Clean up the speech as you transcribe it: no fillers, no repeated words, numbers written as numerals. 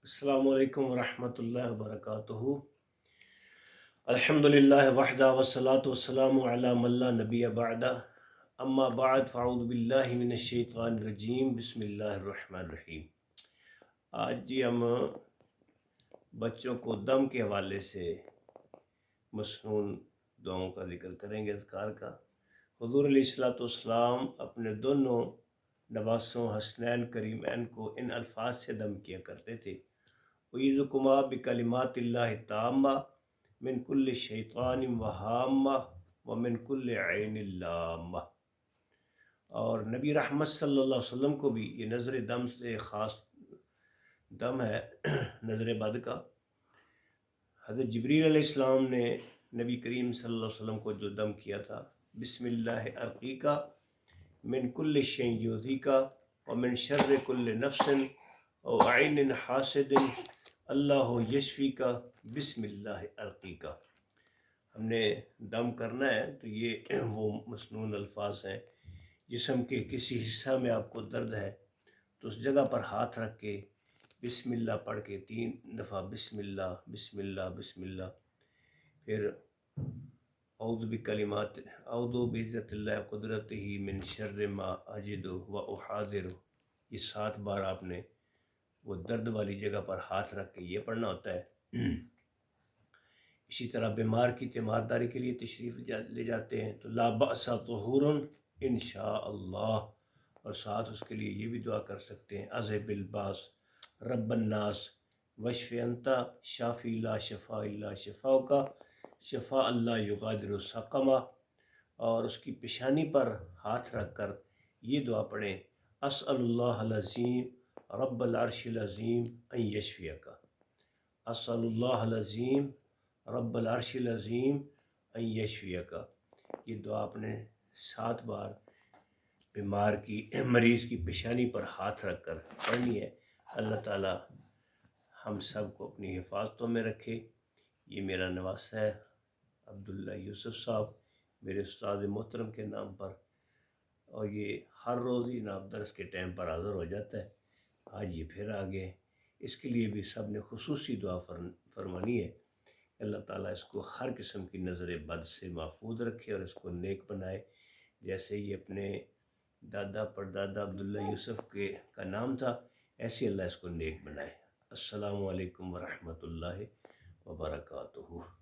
السلام علیکم ورحمۃ اللہ وبرکاتہ۔ الحمدللہ وحدہ والصلاۃ والسلام علی من لا نبی بعدہ، اما بعد فاعوذ باللہ من الشیطان الرجیم، بسم اللہ الرحمن الرحیم۔ آج ہم بچوں کو دم کے حوالے سے مسنون دعاؤں کا ذکر کریں گے، اذکار کا۔ حضور علیہ الصلوۃ والسلام اپنے دونوں نواسوں حسنین کریمین کو ان الفاظ سے دم کیا کرتے تھے: اعیذکما بکلمات اللہ التامہ من کل شیطان وہامہ ومن کل عین لامہ۔ اور نبی رحمت صلی اللہ علیہ وسلم کو بھی یہ نظر دم سے خاص دم ہے، نظر بد کا۔ حضرت جبریل علیہ السلام نے نبی کریم صلی اللہ علیہ وسلم کو جو دم کیا تھا: بسم اللہ ارقیکا من کل شیء یؤذیکا ومن شر کل نفس او عین حاسد اللہ یشفی کا بسم اللہ ارقیکا۔ ہم نے دم کرنا ہے تو یہ وہ مسنون الفاظ ہیں، جسم کے کسی حصہ میں آپ کو درد ہے تو اس جگہ پر ہاتھ رکھ کے بسم اللہ پڑھ کے 3 دفعہ بسم اللہ بسم اللہ بسم اللہ، پھر اعوذ بعزت اللہ قدرتہ من شر ما اجد و احاذر، یہ 7 بار آپ نے وہ درد والی جگہ پر ہاتھ رکھ کے یہ پڑھنا ہوتا ہے۔ اسی طرح بیمار کی تیمارداری کے لیے تشریف لے جاتے ہیں تو لا بأس طہور انشاء اللہ، اور ساتھ اس کے لیے یہ بھی دعا کر سکتے ہیں: اذهب الباس رب الناس واشف انت شافی لا شفاء الا شفاؤک شفاء لا یغادر سقما۔ اور اس کی پیشانی پر ہاتھ رکھ کر یہ دعا پڑھیں: اسأل اللہ العظیم رب العرش العظیم ان یشفیک، اسأل اللہ العظیم رب العرش العظیم ان یشفیک۔ یہ دعا آپ نے 7 بار بیمار کی مریض کی پیشانی پر ہاتھ رکھ کر پڑھنی ہے۔ اللہ تعالی ہم سب کو اپنی حفاظتوں میں رکھے۔ یہ میرا نواسہ ہے عبداللہ یوسف صاحب، میرے استاد محترم کے نام پر، اور یہ ہر روز ہی ناب درس کے ٹائم پر حاضر ہو جاتا ہے۔ آج یہ پھر آگے، اس کے لیے بھی سب نے خصوصی دعا فرمانی ہے۔ اللہ تعالیٰ اس کو ہر قسم کی نظر بد سے محفوظ رکھے اور اس کو نیک بنائے، جیسے یہ اپنے دادا پردادا عبداللہ یوسف کا نام تھا، ایسے اللہ اس کو نیک بنائے۔ السلام علیکم ورحمۃ اللہ وبرکاتہ۔